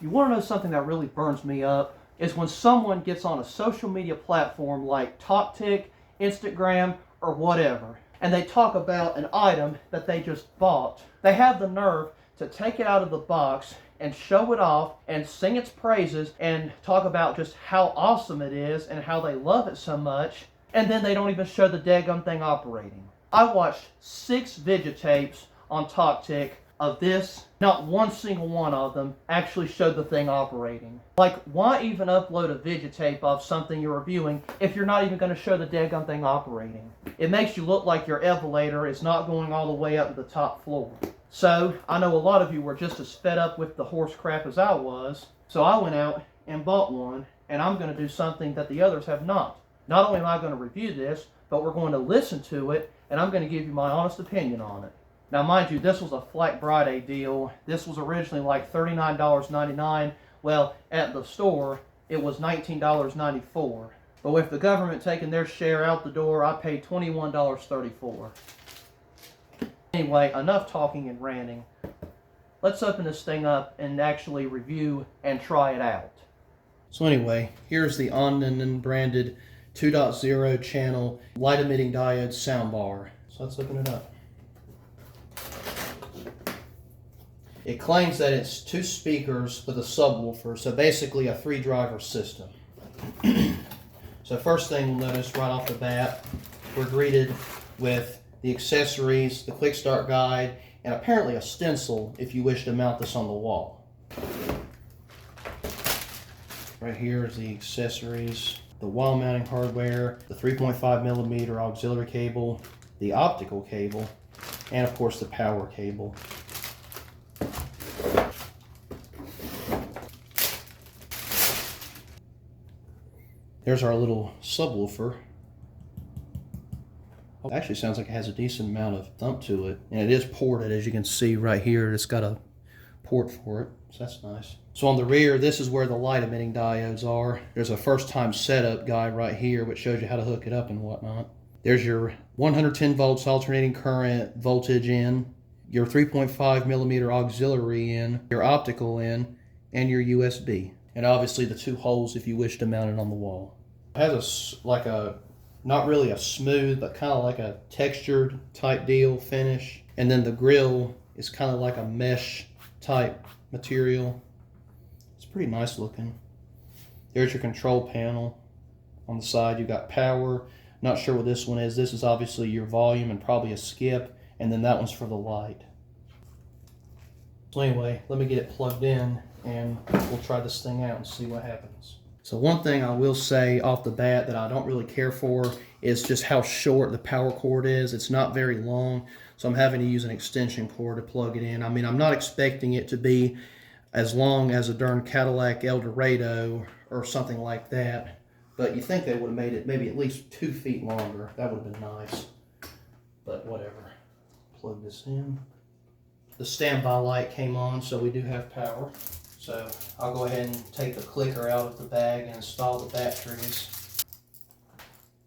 You want to know something that really burns me up? Is when someone gets on a social media platform like TalkTick, Instagram, or whatever, and they talk about an item that they just bought. They have the nerve to take it out of the box and show it off and sing its praises and talk about just how awesome it is and how they love it so much, and then they don't even show the daggum thing operating. I watched 6 videotapes on TalkTick of this. Not one single one of them actually showed the thing operating. Like, why even upload a videotape of something you're reviewing if you're not even going to show the daggum thing operating? It makes you look like your elevator is not going all the way up to the top floor. So, I know a lot of you were just as fed up with the horse crap as I was, so I went out and bought one, and I'm going to do something that the others have not. Not only am I going to review this, but we're going to listen to it, and I'm going to give you my honest opinion on it. Now, mind you, this was a Black Friday deal. This was originally like $39.99. Well, at the store, it was $19.94. But with the government taking their share out the door, I paid $21.34. Anyway, enough talking and ranting. Let's open this thing up and actually review and try it out. So anyway, here's the Onden branded 2.0 channel light emitting diode soundbar. So let's open it up. It claims that it's 2 speakers with a subwoofer, so basically a 3-driver system. So first thing we'll notice right off the bat, we're greeted with the accessories, the quick start guide, and apparently a stencil if you wish to mount this on the wall. Right here is the accessories, the wall mounting hardware, the 3.5mm auxiliary cable, the optical cable, and of course the power cable. There's our little subwoofer. It actually sounds like it has a decent amount of thump to it. And it is ported, as you can see right here. It's got a port for it, so that's nice. So on the rear, this is where the light emitting diodes are. There's a first time setup guide right here, which shows you how to hook it up and whatnot. There's your 110 volts alternating current voltage in, your 3.5mm auxiliary in, your optical in, and your USB. And obviously the 2 holes if you wish to mount it on the wall. It has not really a smooth, but kind of like a textured type deal finish. And then the grill is kind of like a mesh type material. It's pretty nice looking. There's your control panel. On the side you've got power. Not sure what this one is. This is obviously your volume and probably a skip. And then that one's for the light. So anyway, let me get it plugged in and we'll try this thing out and see what happens. So one thing I will say off the bat that I don't really care for is just how short the power cord is. It's not very long, so I'm having to use an extension cord to plug it in. I mean, I'm not expecting it to be as long as a darn Cadillac Eldorado or something like that, but you think they would have made it maybe at least 2 feet longer. That would have been nice, but whatever. Plug this in. The standby light came on, so we do have power. So I'll go ahead and take the clicker out of the bag and install the batteries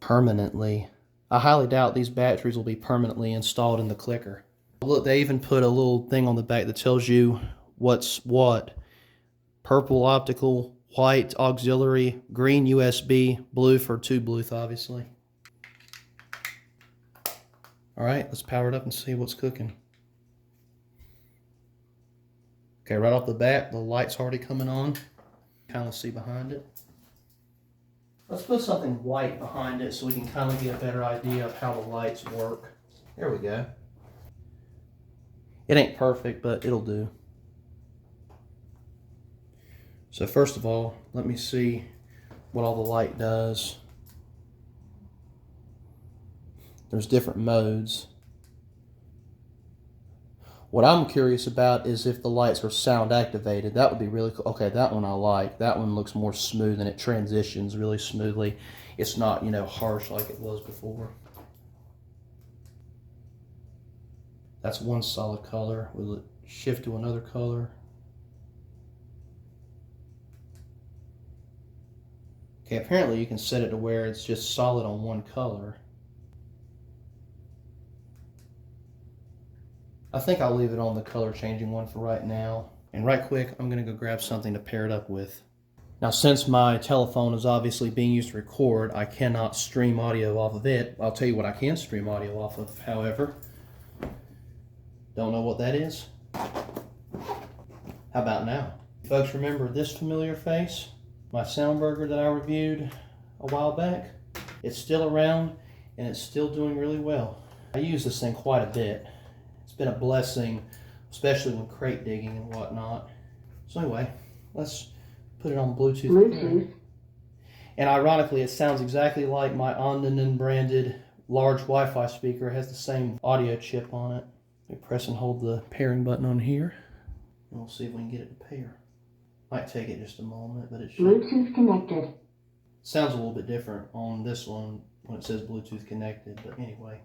permanently. I highly doubt these batteries will be permanently installed in the clicker. Look, they even put a little thing on the back that tells you what's what. Purple optical, white auxiliary, green USB, blue for tube Bluetooth, obviously. All right, let's power it up and see what's cooking. Okay, right off the bat, the light's already coming on. Kind of see behind it. Let's put something white behind it so we can kind of get a better idea of how the lights work. There we go. It ain't perfect, but it'll do. So first of all, let me see what all the light does. There's different modes. What I'm curious about is if the lights are sound activated. That would be really cool. Okay, that one I like. That one looks more smooth and it transitions really smoothly. It's not, harsh like it was before. That's one solid color. Will it shift to another color? Okay, apparently you can set it to where it's just solid on one color. I think I'll leave it on the color changing one for right now. And right quick, I'm gonna go grab something to pair it up with. Now, since my telephone is obviously being used to record, I cannot stream audio off of it. I'll tell you what I can stream audio off of, however. Don't know what that is? How about now? Folks, remember this familiar face? My Soundburger that I reviewed a while back? It's still around and it's still doing really well. I use this thing quite a bit. It's been a blessing, especially when crate digging and whatnot. So anyway, let's put it on Bluetooth. And ironically, it sounds exactly like my Ondonen branded large Wi-Fi speaker. It has the same audio chip on it. We press and hold the pairing button on here, and we'll see if we can get it to pair. Might take it just a moment, but it should. Bluetooth connected. Sounds a little bit different on this one when it says Bluetooth connected, but anyway.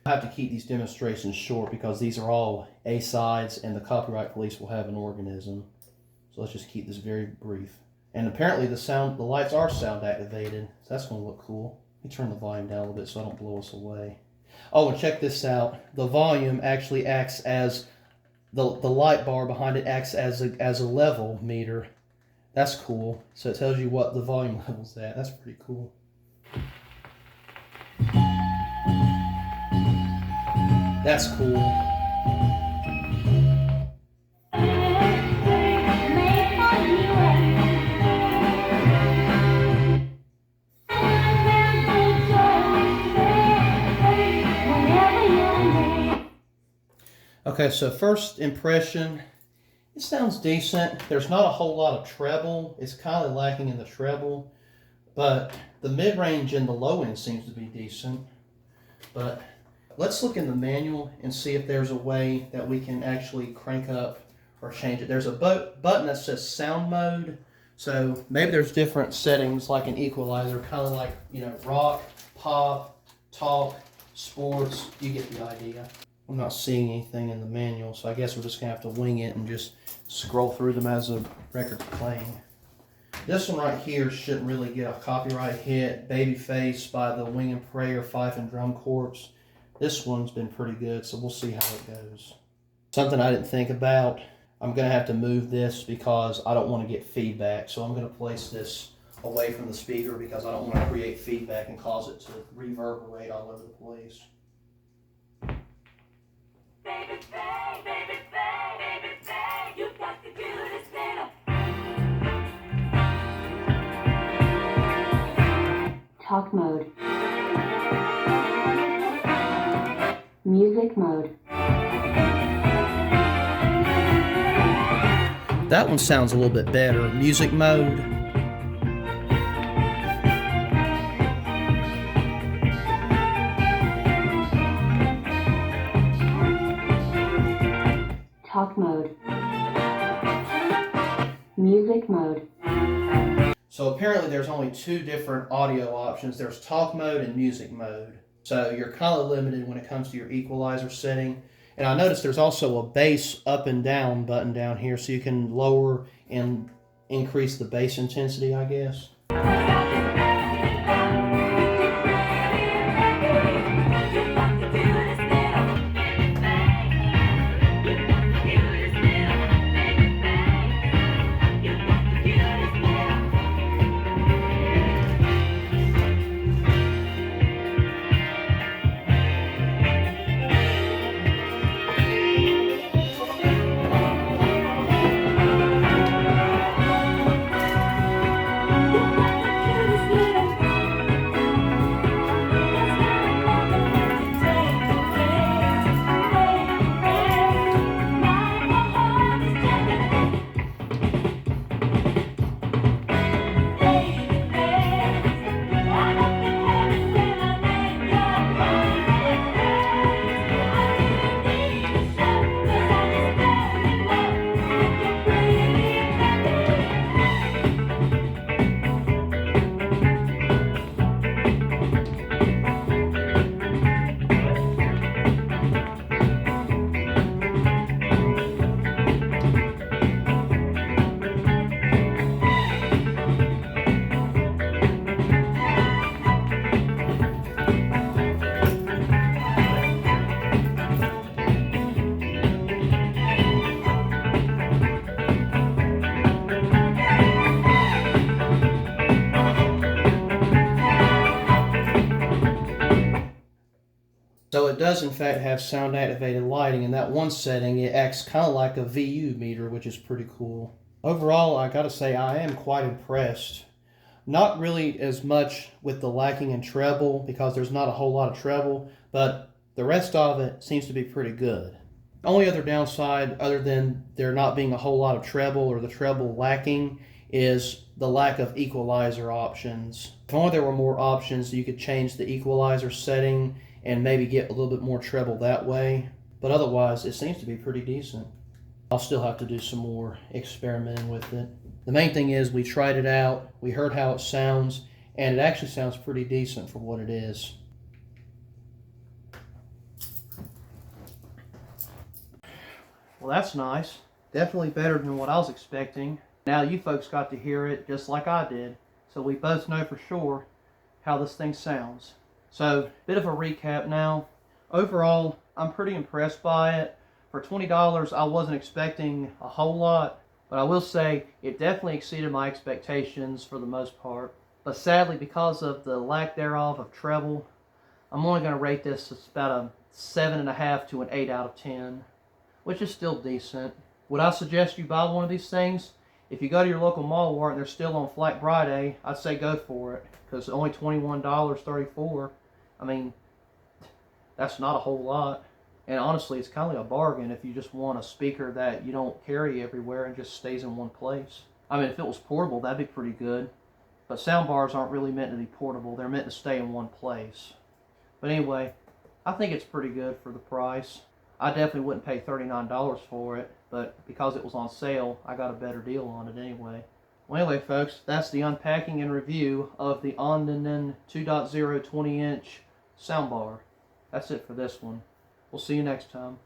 I have to keep these demonstrations short because these are all A-sides and the copyright police will have an organism. So let's just keep this very brief. And apparently the lights are sound activated, so that's going to look cool. Let me turn the volume down a little bit so I don't blow us away. Oh, and check this out. The volume actually acts as, the light bar behind it acts as a level meter. That's cool. So it tells you what the volume level's at. That's pretty cool. That's cool. Okay, so first impression, it sounds decent. There's not a whole lot of treble. It's kind of lacking in the treble, but the mid-range and the low end seems to be decent. But let's look in the manual and see if there's a way that we can actually crank up or change it. There's a button that says sound mode. So maybe there's different settings like an equalizer, kind of like, you know, rock, pop, talk, sports. You get the idea. I'm not seeing anything in the manual, so I guess we're just gonna have to wing it and just scroll through them as the record's playing. This one right here shouldn't really get a copyright hit. Babyface by the Wing and Prayer Fife and Drum Corps. This one's been pretty good, so we'll see how it goes. Something I didn't think about, I'm gonna have to move this because I don't want to get feedback. So I'm gonna place this away from the speaker because I don't want to create feedback and cause it to reverberate all over the place. Talk mode. Music mode. That one sounds a little bit better. Music mode. Talk mode. Music mode. So apparently there's only two different audio options. There's talk mode and music mode. So you're kind of limited when it comes to your equalizer setting. And I noticed there's also a bass up and down button down here, so you can lower and increase the bass intensity, I guess. does in fact have sound activated lighting. In that one setting, it acts kind of like a VU meter, which is pretty cool. Overall, I gotta say I am quite impressed. Not really as much with the lacking in treble, because there's not a whole lot of treble, but the rest of it seems to be pretty good. Only other downside, other than there not being a whole lot of treble or the treble lacking, is the lack of equalizer options. If only there were more options, you could change the equalizer setting and maybe get a little bit more treble that way. But otherwise, it seems to be pretty decent. I'll still have to do some more experimenting with it. The main thing is we tried it out, we heard how it sounds, and it actually sounds pretty decent for what it is. Well, that's nice. Definitely better than what I was expecting. Now you folks got to hear it just like I did, so we both know for sure how this thing sounds. So, bit of a recap now. Overall, I'm pretty impressed by it. For $20, I wasn't expecting a whole lot, but I will say it definitely exceeded my expectations for the most part. But sadly, because of the lack thereof of treble, I'm only going to rate this as about a 7.5 to an 8 out of 10. Which is still decent. Would I suggest you buy one of these things? If you go to your local Walmart and they're still on Black Friday, I'd say go for it. Because only $21.34, I mean, that's not a whole lot. And honestly, it's kind of like a bargain if you just want a speaker that you don't carry everywhere and just stays in one place. I mean, if it was portable, that'd be pretty good. But soundbars aren't really meant to be portable. They're meant to stay in one place. But anyway, I think it's pretty good for the price. I definitely wouldn't pay $39 for it, but because it was on sale, I got a better deal on it anyway. Well, anyway, folks, that's the unpacking and review of the Ondenon 2.0 20-inch soundbar. That's it for this one. We'll see you next time.